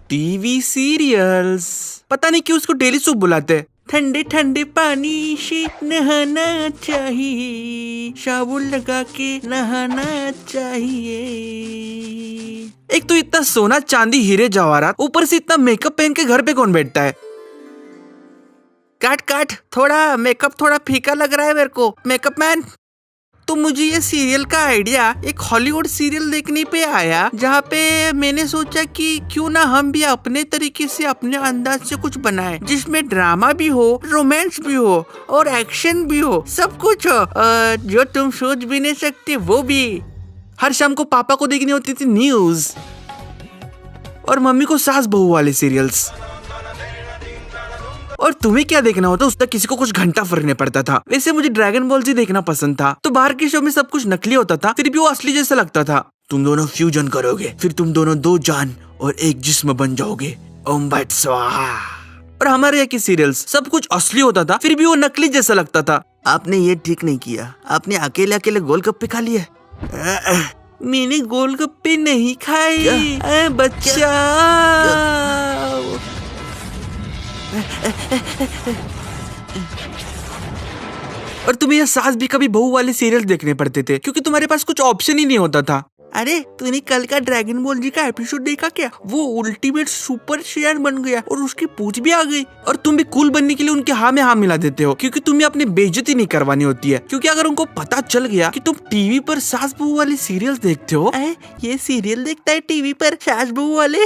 TV serials. पता नहीं क्यों उसको डेली सूप बुलाते हैं। ठंडे ठंडे पानी से नहाना चाहिए, साबुन लगा के नहाना चाहिए। एक तो इतना सोना चांदी हीरे जवाहरात, ऊपर से इतना मेकअप पहन के घर पे कौन बैठता है। काट काट, थोड़ा मेकअप थोड़ा फीका लग रहा है मेरे को, मेकअप मैन। तो मुझे ये सीरियल का आइडिया एक हॉलीवुड सीरियल देखने पे आया, जहाँ पे मैंने सोचा कि क्यों ना हम भी अपने तरीके से अपने अंदाज से कुछ बनाएं, जिसमें ड्रामा भी हो, रोमांस भी हो और एक्शन भी हो, सब कुछ हो, जो तुम सोच भी नहीं सकते वो भी। हर शाम को पापा को देखनी होती थी न्यूज और मम्मी को सास बहू वाले सीरियल्स। और तुम्हें क्या देखना होता, उसका किसी को कुछ घंटा फरने पड़ता था। वैसे मुझे ड्रैगन बॉल जी देखना पसंद था। तो बाहर के शो में सब कुछ नकली होता था, फिर भी वो असली जैसा लगता था। तुम दोनों फ्यूजन करोगे, फिर तुम दोनों दो जान और एक जिस्म बन जाओगे, ओम भट स्वाहा। और हमारे यहाँ की सीरियल्स सब कुछ असली होता था, फिर भी वो नकली जैसा लगता था। आपने ये ठीक नहीं किया, आपने अकेले अकेले गोलगप्पे खा लिए। मैंने गोलगप्पे नहीं खाए, बच्चा। और तुम्हें यह सास भी कभी बहू वाले सीरियल देखने पड़ते थे, क्योंकि तुम्हारे पास कुछ ऑप्शन ही नहीं होता था। अरे तूने कल का ड्रैगन बॉल जी का एपिसोड देखा क्या? वो अल्टीमेट सुपर शेयर बन गया और उसकी पूंछ भी आ गई। और तुम भी कूल बनने के लिए उनके हाँ में हाँ मिला देते हो, क्योंकि तुम्हें अपनी बेइज्जती नहीं करवानी होती है। क्योंकि अगर उनको पता चल गया कि तुम टीवी पर सास बहू वाले सीरियल देखते हो, ये सीरियल देखता है टीवी पर सास बहू वाले।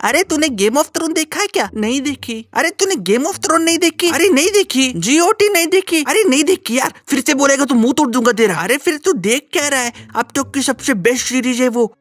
अरे तूने गेम ऑफ थ्रोन देखा है क्या? नहीं देखी। अरे तूने गेम ऑफ थ्रोन नहीं देखी? अरे नहीं देखी। GOT नहीं देखी? अरे नहीं देखी यार, फिर से बोलेगा तो मुंह तोड़ दूंगा तेरा। अरे फिर तू देख क्या रहा है, अब तक की सबसे बेस्ट सीरीज है वो।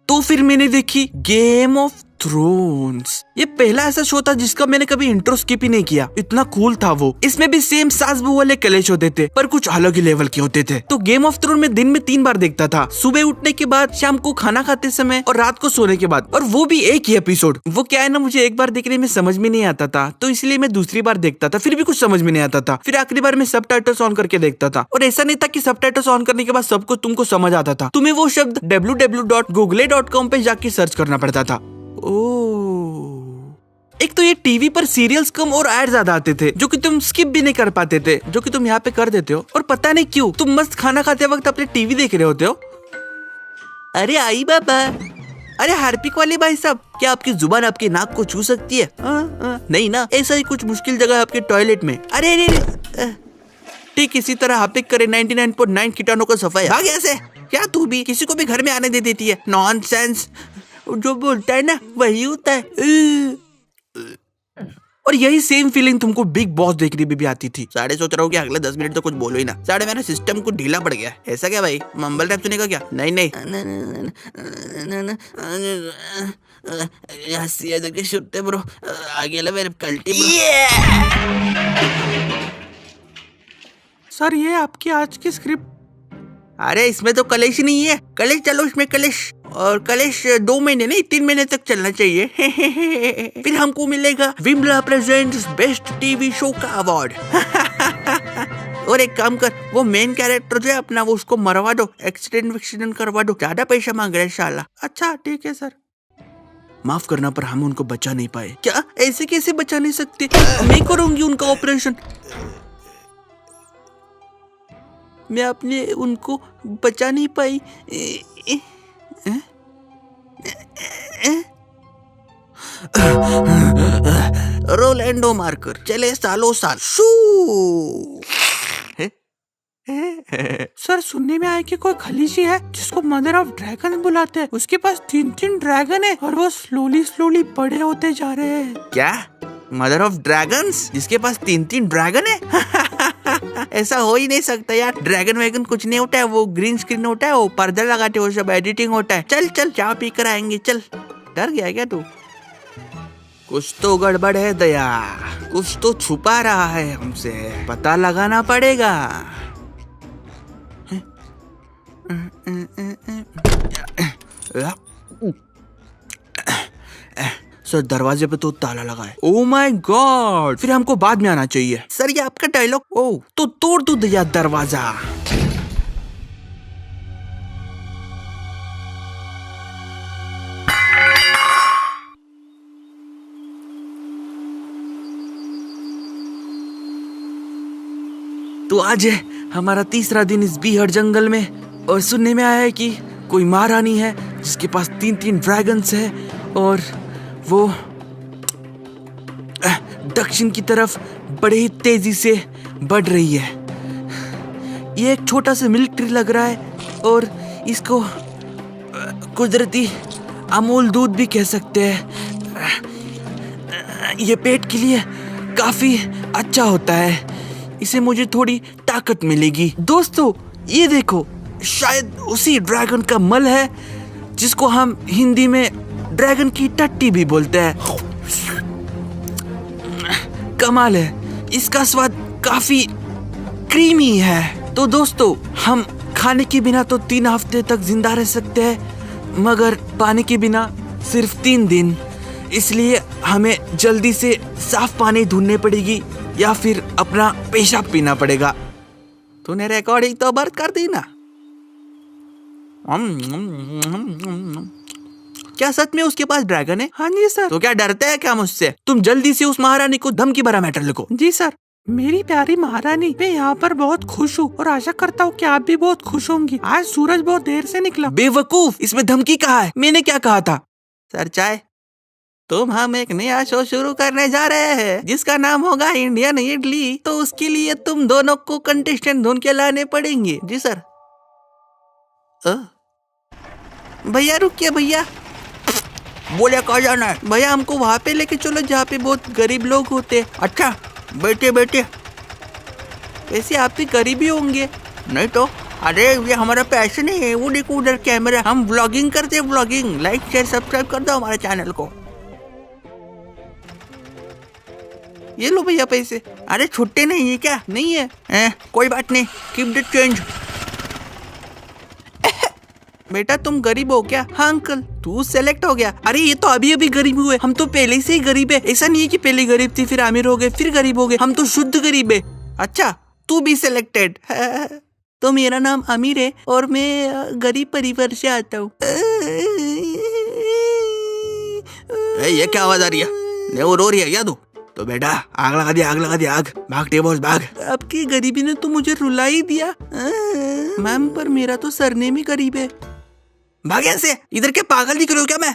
तो फिर मैंने देखी गेम ऑफ थ्रोन्स। ये पहला ऐसा शो था जिसका मैंने कभी इंट्रो स्किप ही नहीं किया, इतना कूल था वो। इसमें भी सेम सास बहू वाले कलेश होते थे, पर कुछ अलग ही लेवल के होते थे। तो गेम ऑफ थ्रोन में दिन में 3 बार देखता था, सुबह उठने के बाद, शाम को खाना खाते समय और रात को सोने के बाद। और वो भी एक ही एपिसोड। वो क्या है ना, मुझे एक बार देखने में समझ में नहीं आता था, तो इसलिए मैं दूसरी बार देखता था, फिर भी कुछ समझ में नहीं आता था। फिर आखिरी बार मैं सबटाइटल्स ऑन करके देखता था। और ऐसा नहीं था कि सबटाइटल्स ऑन करने के बाद सब कुछ तुमको समझ आता था, तुम्हें वो शब्द www.google.com पे जाके सर्च करना पड़ता था। एक तो ये टीवी पर सीरियल्स कम और एड ज्यादा आते थे, जो कि तुम स्किप भी नहीं कर पाते थे, जो कि तुम यहाँ पे कर देते हो। और पता नहीं क्यों तुम मस्त खाना खाते वक्त अपने टीवी देख रहे होते हो। अरे आई बाबा, अरे हार्पिक वाले भाई साहब, क्या आपकी जुबान आपकी नाक को छू सकती है? नहीं ना, ऐसा ही कुछ मुश्किल जगह है आपके टॉयलेट में। अरे ठीक इसी तरह हार्पिक करे 99.9 कीटाणु को सफाई। भाग ऐसे, क्या तू भी किसी को भी घर में आने दे देती है? नॉनसेंस, जो बोलता है ना वही होता है। और यही सेम फीलिंग तुमको बिग बॉस देखने में भी आती थी। साढ़े सोच रहा हूँ कि अगले 10 मिनट तो कुछ बोलो ही ना। साढ़े मेरा सिस्टम को ढीला पड़ गया। ऐसा क्या भाई, मम्बल रैप सुनेगा क्या? नहीं नहीं, ब्रो आगे मेरे कल्टी सर, ये आपकी आज की स्क्रिप्ट। अरे इसमें तो कलेश ही नहीं है। कलेश चलो, इसमें कलेश। और कलेश 2 महीने नहीं 3 महीने तक चलना चाहिए। फिर हमको मिलेगा Vimala presents best TV show का अवार्ड। और एक काम कर, वो मेन कैरेक्टर जो है अपना, वो उसको मरवा दो, एक्सीडेंट करवा दो। ज्यादा पैसा मांग रहे हैं शाला। अच्छा ठीक है सर। माफ करना पर हम उनको बचा नहीं पाए। क्या? ऐसे कैसे बचा नहीं सकते? मैं करूंगी उनका ऑपरेशन। मैं अपने उनको बचा नहीं पाई। रोलैंडो मार्कर चले सालों साल। सर सुनने में आया कि कोई खलीसी है जिसको मदर ऑफ ड्रैगन बुलाते हैं। उसके पास 3 ड्रैगन है और वो स्लोली बड़े होते जा रहे हैं। क्या? मदर ऑफ ड्रैगन्स जिसके पास 3 ड्रैगन है? ऐसा हो ही नहीं सकता यार। ड्रैगन वैगन कुछ नहीं होता है, वो ग्रीन स्क्रीन होता है, वो पर्दा लगाते हो, सब एडिटिंग होता है। चल चल चाय पी कर आएंगे, चल। डर गया क्या तू? कुछ तो गड़बड़ है दया, कुछ तो छुपा रहा है हमसे, पता लगाना पड़ेगा। सर दरवाजे पे तो ताला लगा है। ओह माय गॉड, फिर हमको बाद में आना चाहिए। सर ये आपका डायलॉग। ओह तो तोड़ दो दया दरवाजा। तो आज है हमारा तीसरा दिन इस बीहड़ जंगल में और सुनने में आया है कि कोई महारानी है जिसके पास 3 ड्रैगन्स है और वो दक्षिण की तरफ बड़े ही तेजी से बढ़ रही है। ये एक छोटा सा मिल्क ट्री लग रहा है और इसको कुदरती अमूल दूध भी कह सकते हैं। ये पेट के लिए काफी अच्छा होता है, इसे मुझे थोड़ी ताकत मिलेगी। दोस्तों ये देखो, शायद उसी ड्रैगन का मल है जिसको हम हिंदी में ड्रैगन की टट्टी भी बोलते हैं। कमाल है, इसका स्वाद काफी क्रीमी है। तो दोस्तों हम खाने के बिना तो 3 हफ्ते तक जिंदा रह सकते हैं, मगर पानी के बिना सिर्फ 3 दिन। इसलिए हमें जल्दी से साफ पानी ढूंढने पड़ेगी या फिर अपना पेशाब पीना पड़ेगा। तूने रिकॉर्डिंग तो बंद कर दी ना। क्या सच में उसके पास ड्रैगन है? हाँ जी सर। तो क्या डरते हैं क्या मुझसे? तुम जल्दी से उस महारानी को धमकी भरा मैटर लिखो। जी सर। मेरी प्यारी महारानी, मैं यहाँ पर बहुत खुश हूँ और आशा करता हूँ कि आप भी बहुत खुश होंगी। आज सूरज बहुत देर से निकला। बेवकूफ, इसमें धमकी कहाँ है? मैंने क्या कहा था? सर चाय, तुम हम एक नया शो शुरू करने जा रहे हैं जिसका नाम होगा इंडियन इडली। तो उसके लिए तुम दोनों को कंटेस्टेंट ढूंढ के लाने पड़ेंगे। जी सर। भैया रुकिए भैया। बोले कहाँ जाना है? भैया हमको वहाँ पे लेके चलो जहाँ पे बहुत गरीब लोग होते। अच्छा बैठे बैठे। वैसे आप भी गरीब ही होंगे। नहीं तो, अरे ये हमारा पैशन है। वो देखो उधर कैमरा, हम व्लॉगिंग करते हैं। व्लॉगिंग, लाइक शेयर सब्सक्राइब कर दो हमारे चैनल को। ये लो भैया पैसे। अरे छुट्टे नहीं है क्या? नहीं है? कोई बात नहीं, कीप द चेंज। बेटा तुम गरीब हो क्या? हाँ अंकल। तू सेलेक्ट हो गया? अरे ये तो अभी अभी गरीब हुए, हम तो पहले से ही गरीब है। ऐसा नहीं है कि पहले गरीब थी फिर अमीर हो गए फिर गरीब हो गए, हम तो शुद्ध गरीब है। अच्छा तू भी सिलेक्टेड। तो मेरा नाम अमीर है और मैं गरीब परिवार से आता हूँ। ये क्या आवाज आ रही है? वो रो रही है क्या तू? तो बेटा आग लगा दिया, आग लगा दिया, आग। भाग टेबोस भाग। आपकी गरीबी ने तो मुझे रुला ही दिया। मैम पर मेरा तो सरनेम ही गरीब है। भाग ऐसे, इधर के पागल दिख रहे हो क्या? मैं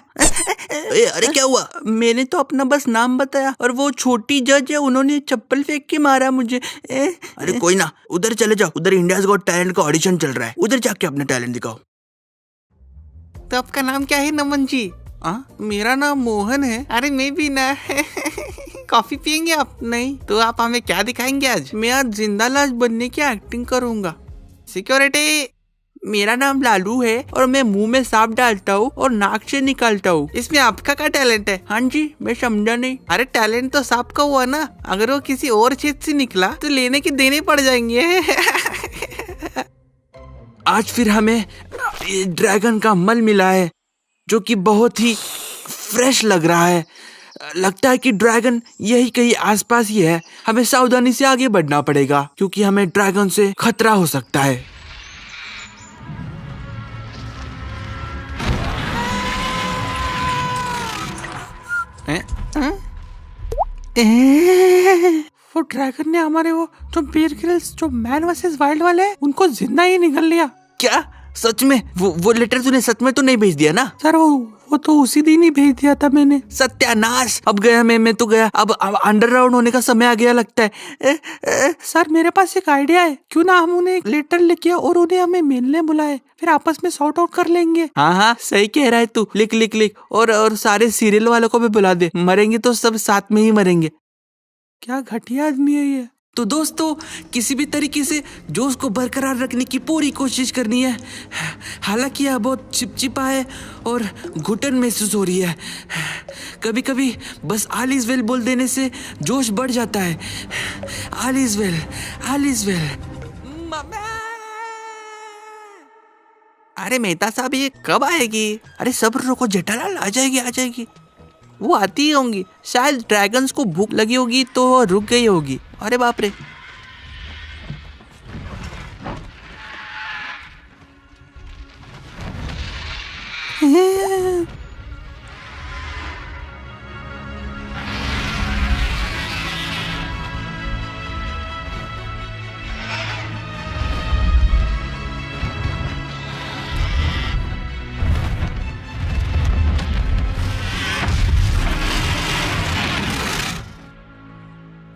अरे क्या हुआ? मैंने तो अपना बस नाम बताया और वो छोटी जज है, उन्होंने चप्पल फेंक के मारा मुझे। अरे कोई ना, उधर चले जाओ, उधर इंडियाज गॉट टैलेंट का ऑडिशन चल रहा है, उधर जाके अपना टैलेंट दिखाओ। तो आपका नाम क्या है नमन जी? मेरा नाम मोहन है। अरे मैं भी ना। कॉफी पियेंगे आप? नहीं। तो आप हमें क्या दिखाएंगे आज? मैं आज जिंदा लाश बनने की एक्टिंग करूंगा। सिक्योरिटी, मेरा नाम लालू है और मैं मुंह में सांप डालता हूँ और नाक से निकालता हूँ। इसमें आपका क्या टैलेंट है? हाँ जी, मैं समझा नहीं। अरे टैलेंट तो सांप का हुआ ना, अगर वो किसी और चीज से निकला तो लेने के देने पड़ जाएंगे। आज फिर हमें ड्रैगन का मल मिला है जो कि बहुत ही फ्रेश लग रहा है। लगता है कि ड्रैगन यही कहीं आसपास ही है। हमें सावधानी से आगे बढ़ना पड़ेगा क्योंकि हमें ड्रैगन से खतरा हो सकता है। वो ड्रैगन ने हमारे वो जो बेयर ग्रिल्स, जो मैन वर्सेस वाइल्ड वाले हैं, उनको जिंदा ही निगल लिया। क्या सच में? वो लेटर तूने सच में तो नहीं भेज दिया ना? सर वो तो उसी दिन ही भेज दिया था मैंने। सत्यानाश, अब गया मैं तो गया। अब अंडरग्राउंड होने का समय आ गया लगता है। सर मेरे पास एक आइडिया है, क्यों ना हम उन्हें एक लेटर लिखे और उन्हें हमें मिलने बुलाए, फिर आपस में सॉर्ट आउट कर लेंगे। हाँ सही कह रहा है तू। लिख लिख लिख और सारे सीरियल वालों को भी बुला दे। मरेंगे तो सब साथ में ही मरेंगे। क्या घटिया आदमी है ये। तो दोस्तों किसी भी तरीके से जोश को बरकरार रखने की पूरी कोशिश करनी है। हालांकि यह बहुत चिपचिपा है और घुटन महसूस हो रही है। कभी कभी बस ऑल इज वेल बोल देने से जोश बढ़ जाता है। All is well, all is well. अरे मेहता साहब ये कब आएगी? अरे सब्र रखो जेठालाल, आ जाएगी आ जाएगी। वो आती ही होंगी, शायद ड्रैगन्स को भूख लगी होगी तो रुक गई होगी। अरे बाप रे।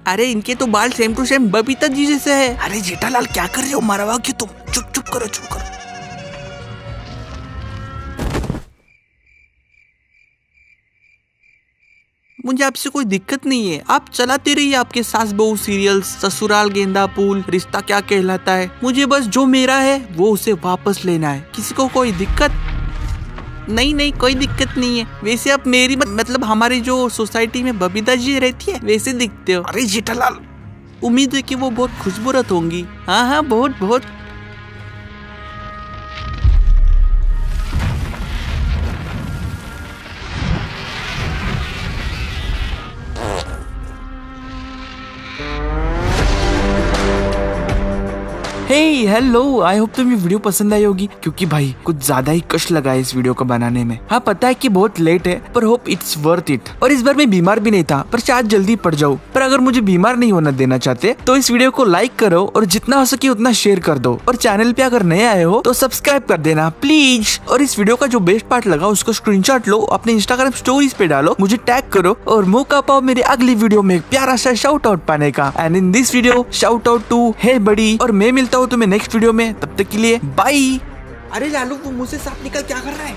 अरे इनके तो बाल same to same Babita ji जैसे है। अरे जेठालाल क्या कर रहे हो, मरवा क्यों तुम? चुप चुप करो, चुप करो। मुझे आपसे कोई दिक्कत नहीं है, आप चलाते रहिए आपके सास बहू सीरियल्स, ससुराल गेंदा फूल, रिश्ता क्या कहलाता है। मुझे बस जो मेरा है वो उसे वापस लेना है। किसी को कोई दिक्कत? नहीं नहीं, कोई दिक्कत नहीं है। वैसे आप मेरी मतलब हमारी जो सोसाइटी में बबीता जी रहती है वैसे दिखते हो। अरे जेठालाल, उम्मीद है कि वो बहुत खुशबूरत होंगी। हाँ हाँ, बहुत बहुत। हे हेलो, आई होप तुम्हें वीडियो पसंद आई होगी, क्योंकि भाई कुछ ज्यादा ही कष्ट लगा है इस वीडियो को बनाने में। हाँ पता है कि बहुत लेट है, पर होप इट्स वर्थ इट। और इस बार मैं बीमार भी नहीं था, पर शायद जल्दी पड़ जाऊँ। पर अगर मुझे बीमार नहीं होना देना चाहते तो इस वीडियो को लाइक करो और जितना हो सके उतना शेयर कर दो। और चैनल पे अगर नए आए हो तो सब्सक्राइब कर देना प्लीज। और इस वीडियो का जो बेस्ट पार्ट लगा उसको स्क्रीनशॉट लो, अपने इंस्टाग्राम स्टोरीज पे डालो, मुझे टैग करो और मौका पाओ मेरी अगली वीडियो में प्यारा सा शाउट आउट पाने का। And in this video shout out to hey buddy. और मैं मिलता हूँ तुम्हें नेक्स्ट वीडियो में, तब तक के लिए बाय। अरे लालू, वो मुझसे साथ निकल क्या कर रहा है?